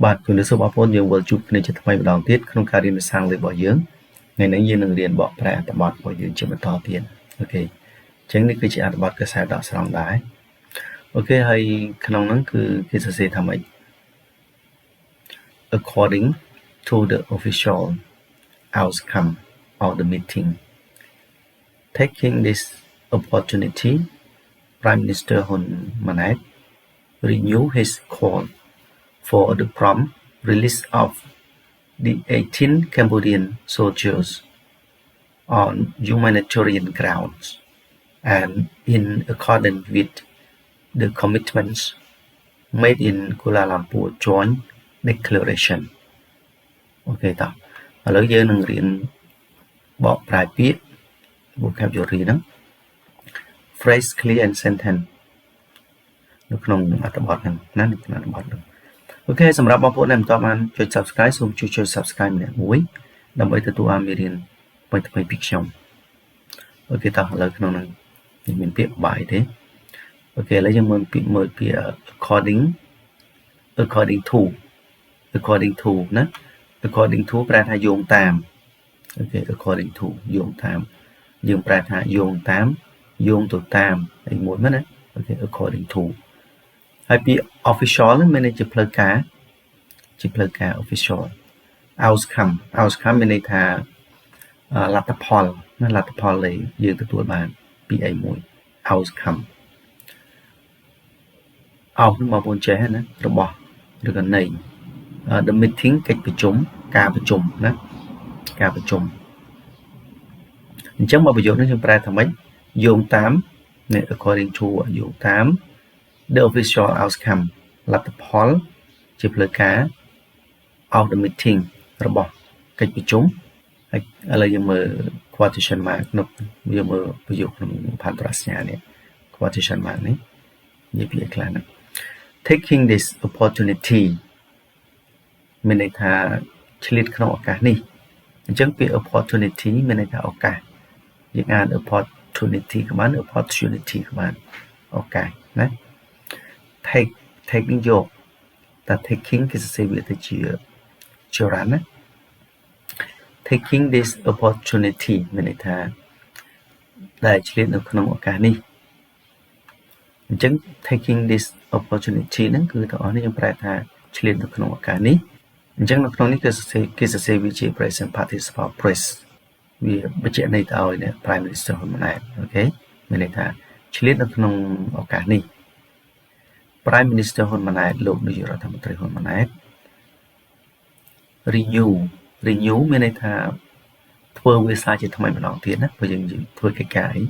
បាទជំរាបសួរបងប្អូនយើងវិលជួបគ្នាជាថ្មីម្ដងទៀតក្នុងការរៀនភាសាអង់គ្លេសរបស់យើងថ្ងៃនេះយើងនឹងរៀនបកប្រែអត្ថបទរបស់យើងជាបន្តទៀតអូខេអញ្ចឹងនេះគឺជាអត្ថបទកសែតដកស្រង់ដែរអូខេហើយក្នុងហ្នឹងគឺគេសរសេរថាម៉េច according to the official outcome of the meeting taking this opportunity Prime Minister Hun Manet renewed his call for the prompt release of the 18 Cambodian soldiers on humanitarian grounds and in accordance with the commitments made in Kuala Lumpur Joint Declaration អូខេតោះឥឡូវយើងនឹងរៀនបកប្រែពាក្យ vocabulary ហ្នឹង phrase clear and sentence នៅក្នុងអត្ថបទហ្នឹងណានៅក្នុងអត្ថបទហ្នឹងអូខេសម្រាប់បងប្អូនដែលមិនទាន់បានចុច Subscribe សូមជួយ Subscribe ម្នាក់មួយដើម្បីទទួលបានមេរៀនថ្មីៗពីខ្ញុំអូខេតោះឥឡូវក្នុងហ្នឹងមានពាក្យបាយទេអូខេឥឡូវយើងមើលពាក្យaccording to ណា according to ប្រែថាយោងតាមអូខេ according to យោងតាមយើងប្រែថាយោងតាមយោងទៅតាមអីមួយមែនណាអូខេ according to ហើយពាក្យ official ហ្នឹងមានន័យជាផ្លូវការofficial outcome មានន័យថាលទ្ធផលណាលទ្ធផលដែលយើងទទួលបានពីអីមួយ outcome អោបបងប្អូនចេះណារបស់ឬក៏នៃ the meeting កិច្ចប្រជុំការប្រជុំណាការប្រជុំអញ្ចឹងមកប្រយោគនេះខ្ញុំប្រែថាម៉េចយោងតាម according to យោងតាម the official outcome លទ្ធផលជាផ្លូវការ of the meeting របស់កិច្ចប្រជុំហើយឥឡូវយើងមើល quotation mark នោះយើងមើលប្រយោគក្នុងផានប្រសញ្ញានេះ quotation mark នេះនិយាយពីខ្លះណា taking this opportunity មានន័យថាឆ្លៀតក្នុងឱកាសនេះអញ្ចឹងពាក្យ opportunity មានន័យថាឱកាសយើងអាន opportunity ក៏បាន opportunity ក៏បានឱកាសណា taking យកតែ taking គេសរសេរវាទៅជាច្រើនណា taking this opportunity មានន័យថាដែលឆ្លៀតនៅក្នុងឱកាសនេះអញ្ចឹង taking this opportunity ហ្នឹងគឺទាំងអស់នេះយើងប្រែថាឆ្លៀតនៅក្នុងឱកាសនេះអញ្ចឹងនៅក្នុងនេះគេសរសេរវាជា present participle phrase វាបញ្ជាក់ន័យទៅឲ្យ Prime Minister ហ៊ុនម៉ាណែតអូខេមានន័យថាឆ្លៀតនៅក្នុងឱកាសនេះ Prime Minister ហ៊ុនម៉ាណែតលោកនាយករដ្ឋមន្ត្រីហ៊ុនម៉ាណែត renew មានន័យថាធ្វើវាសារជាថ្មីម្ដងទៀតណាបើយើងធ្វើកិច្ចការអី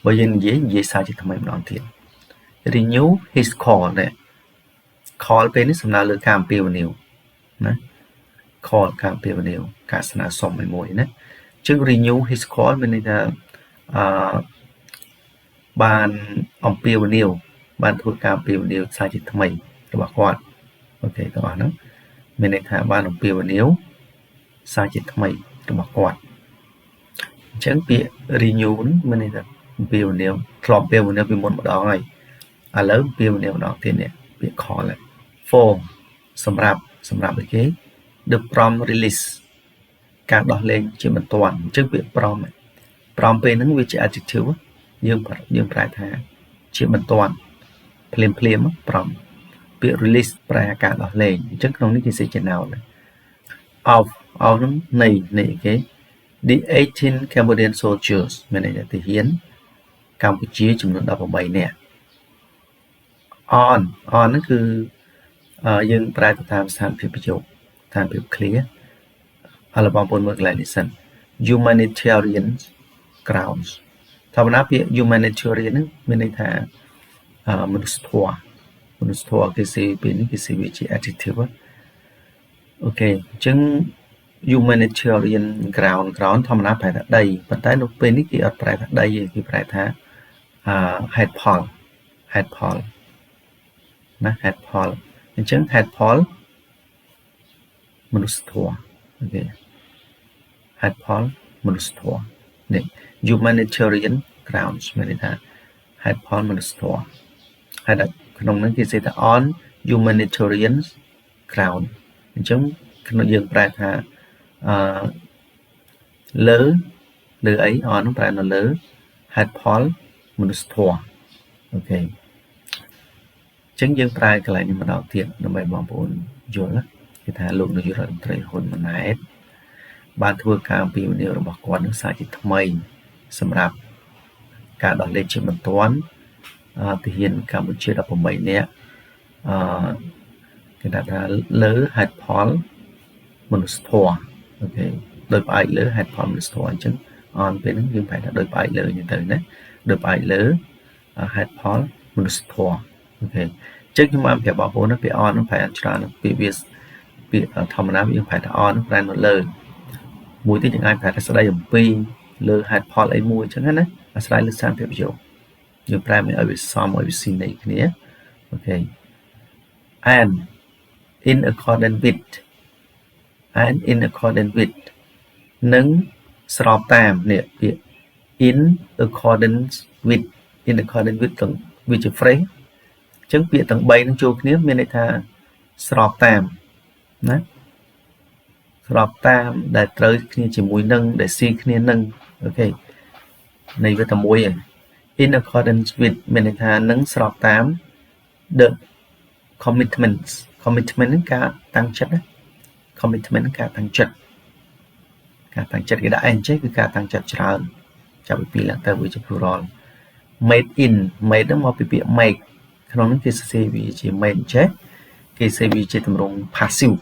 បើយើងនិយាយសារជាថ្មីម្ដងទៀត renew his call ណា call ពេលនេះសំដៅលើការអំពាវនាវណា call ការអំពាវនាវការស្នើសុំឲ្យមួយណាជាង renew his call មានន័យថាបានអំពាវនាវបានធ្វើការអំពាវនាវសារជាថ្មីរបស់គាត់អូខេទាំងអស់ហ្នឹងមានន័យថាបានអំពាវនាវសារជាថ្មីរបស់គាត់អញ្ចឹងពាក្យ renew មានន័យថាអំពាវនាវធ្លាប់អំពាវនាវពីមុនម្ដងហើយឥឡូវអំពាវនាវម្ដងទៀតនេះពាក្យ call for សម្រាប់អីគេ the prompt release ការដោះលែងជាបន្ទាន់អញ្ចឹងពាក្យ prompt ពេលហ្នឹងវាជា adjective យើងប្រែថាជាបន្ទាន់ភ្លាមprompt ពាក្យ release ប្រែការដោះលែងអញ្ចឹងក្នុងនេះគេសេច noun of ហ្នឹងនៃគេ the 18 Cambodian soldiers មានន័យថាទាហានកម្ពុជាចំនួន18នាក់ on ហ្នឹងគឺយើងប្រែទៅតាមស្ថានភាពប្រយោគស្ថានភាព clear ឥឡូវបងប្អូនមើលកន្លែងនេះសិន humanitarian grounds ធម្មតាពាក្យ humanitarian ហ្នឹងមានន័យថាមនុស្សធម៌គេសេពេលនេះគេសេវាជា adjective អូខេអញ្ចឹង humanitarian ground ធម្មតាប្រែថាដីប៉ុន្តែនៅពេលនេះគេអត់ប្រែថាដីទេគេប្រែថាហេតុផលណាហេតុផលអញ្ចឹងហេតុផលមនុស្សធម៌អូខេហេតុផលមនុស្សធម៌នេះ humanitarian grounds មានន័យថាហេតុផលមនុស្សធម៌ហើយក្នុងហ្នឹងគេសេថា on humanitarian ground ចឹងក្នុងយើងប្រែថាលើអីអនប្រែនៅលើហេតុផលមនុស្សធម៌អូខេចឹងយើងប្រែកន្លែងនេះម្ដងទៀតដើម្បីបងប្អូនយល់គឺថាលោកនាយករដ្ឋមន្ត្រីហ៊ុនម៉ាណែតបានធ្វើការអំពាវនាវរបស់គាត់នឹងសារជាថ្មីសម្រាប់ការដោះលែងជាបន្ទាន់ទាហានកម្ពុជា18នាក់គេថាលើហេតុផលមនុស្សធម៌អូខេដោយផ្អែកលើហេតុផលមនុស្សធម៌អញ្ចឹងអនពេលហ្នឹងយើងប្រែថាដោយផ្អែកលើអញ្ចឹងទៅណាដោយផ្អែកលើហេតុផលមនុស្សធម៌អូខេអញ្ចឹងខ្ញុំបានប្រាប់បងប្អូនពីអនហ្នឹងប្រែច្រើនពីវាពីធម្មតាយើងប្រែថាអនហ្នឹងប្រែនៅលើមួយទៀតយើងអាចប្រែថាស្ដីអំពីលើហេតុផលអីមួយអញ្ចឹងណាអាស្រ័យលើសារភាពយោយើងប្រែឲ្យវាសមឲ្យវាស៊ីន័យគ្នាអូខេ and in accordance with នឹងស្របតាមនេះពាក្យ in accordance with ទាំងវាជា phrase អញ្ចឹងពាក្យទាំង3នឹងចូលគ្នាមានន័យថាស្របតាមណាស្របតាមដែលត្រូវគ្នាជាមួយនឹងដែលស៊ីគ្នានឹងអូខេនៃវាតែមួយឯង in accordance with មានន័យថានឹងស្របតាម the commitment នឹងការតាំងចិត្តណា commitment នឹងការតាំងចិត្តគេដាក់អីអញ្ចឹងគឺការតាំងចិត្តច្រើនចាប់ពី2ឡើងទៅវាជា plural made in made ហ្នឹងមកពីពាក្យ make ក្នុងហ្នឹងគេសរសេរវាជា made ចេះគេសរសេរវាជាទម្រង់ passive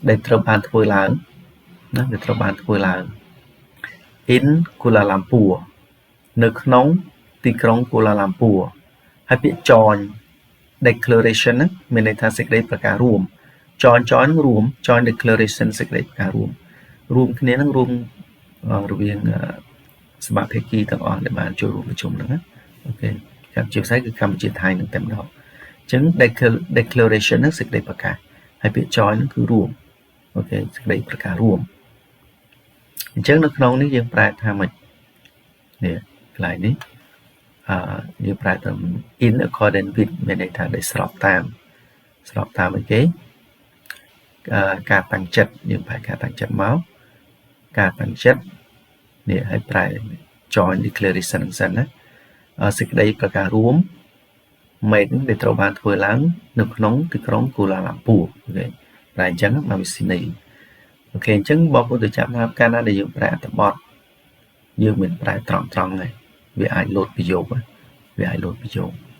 ដែលត្រូវបានធ្វើឡើងណាដែលត្រូវបានធ្វើឡើង in Kuala Lumpur នៅក្នុងទីក្រុង Kuala Lumpur ហើយពាក្យ join declaration ហ្នឹងមានន័យថាសេចក្តីប្រកាសរួម join នឹងរួម join declaration សេចក្តីប្រកាសរួមគ្នានឹងរួមរវាងសមាភាគីទាំងអស់ដែលបានចូលរួមប្រជុំហ្នឹងណាអូខេកម្មជាភាសាគឺកម្ពុជាថៃនឹងតែម្ដងអញ្ចឹង declaration ហ្នឹងសេចក្តីប្រកាសហើយពាក្យ join ហ្នឹងគឺរួមអូខេសេចក្តីប្រកាសរួមអញ្ចឹងនៅក្នុងនេះយើងប្រែថាម៉េចនេះកន្លែងនេះយើងប្រែថា in accordance with មានន័យថាដែលស្របតាមអីគេការតាំងចិត្តយើងប្រែការតាំងចិត្តមកការតាំងចិត្តនេះឲ្យប្រែ join declaration ហ្នឹងសិនណាសេចក្តីប្រកាសរួម made នឹងដែលត្រូវបានធ្វើឡើងនៅក្នុងទីក្រុង Kuala Lumpur អូខេប្រែអញ្ចឹងមកវិសនីអូខេអញ្ចឹងបងប្អូនទៅចាប់តាមកាលណាដែលយើងប្រែអត្ថបទយើងមិនប្រែត្រង់ហើយវាអាចលោតប្រយោគ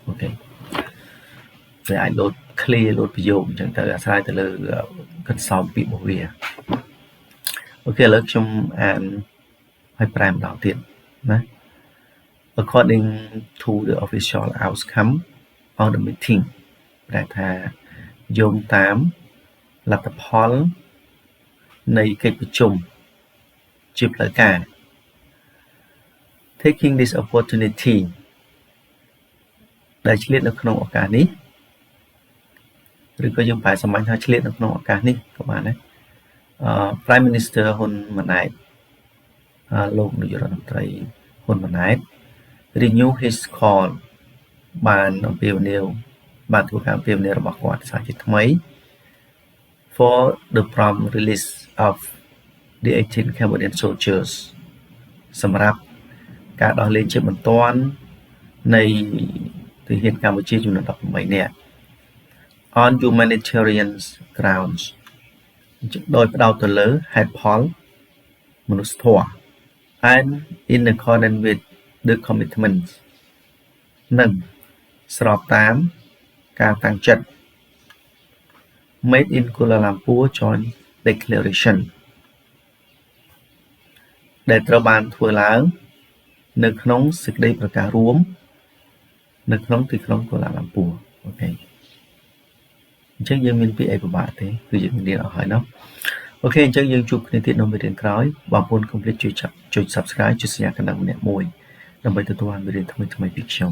អូខេវាអាចលោត clear លោតប្រយោគអញ្ចឹងទៅអាស្រ័យទៅលើកន្សោមពីរបស់វាអូខេឥឡូវខ្ញុំអានឲ្យប្រែម្ដងទៀតណា according to the official outcome of the meeting ប្រែថាយោងតាមលទ្ធផលនៃកិច្ចប្រជុំជាផ្លូវការ taking this opportunity ដែលឆ្លៀតនៅក្នុងឱកាសនេះឬក៏យើងប្រែសម្ញថាឆ្លៀតនៅក្នុងឱកាសនេះក៏បានដែរPrime Minister ហ៊ុនម៉ាណែតលោកនាយករដ្ឋមន្ត្រីហ៊ុនម៉ាណែត renew his call បានអំពាវនាវបានធ្វើការអំពាវនាវរបស់គាត់សារជាថ្មី for the prompt release of the 18 Cambodian soldiers សម្រាប់ការដោះលែងជាបន្ទាន់នៃទាហានកម្ពុជាចំនួន18នាក់ on humanitarian grounds ដោយផ្ដោតទៅលើហេតុផលមនុស្សធម៌ and in accordance with the commitments និងស្របតាមការតាំងចិត្ត made in Kuala Lumpur Joint Declaration ដែលត្រូវបានធ្វើឡើងនៅក្នុងសេចក្តីប្រកាសរួមនៅក្នុងទីក្រុង Kuala Lumpur អូខេអញ្ចឹងយើងមានពាក្យអីពិបាកទេគឺយើងរៀនអស់ហើយเนาะអូខេអញ្ចឹងយើងជួបគ្នាទៀតនៅមេរៀនក្រោយបងប្អូនកុំភ្លេចជួយ Subscribe ជួយសញ្ញាកណ្ដឹងម្នាក់មួយដើម្បីទទួលបានមេរៀនថ្មីៗពីខ្ញុំ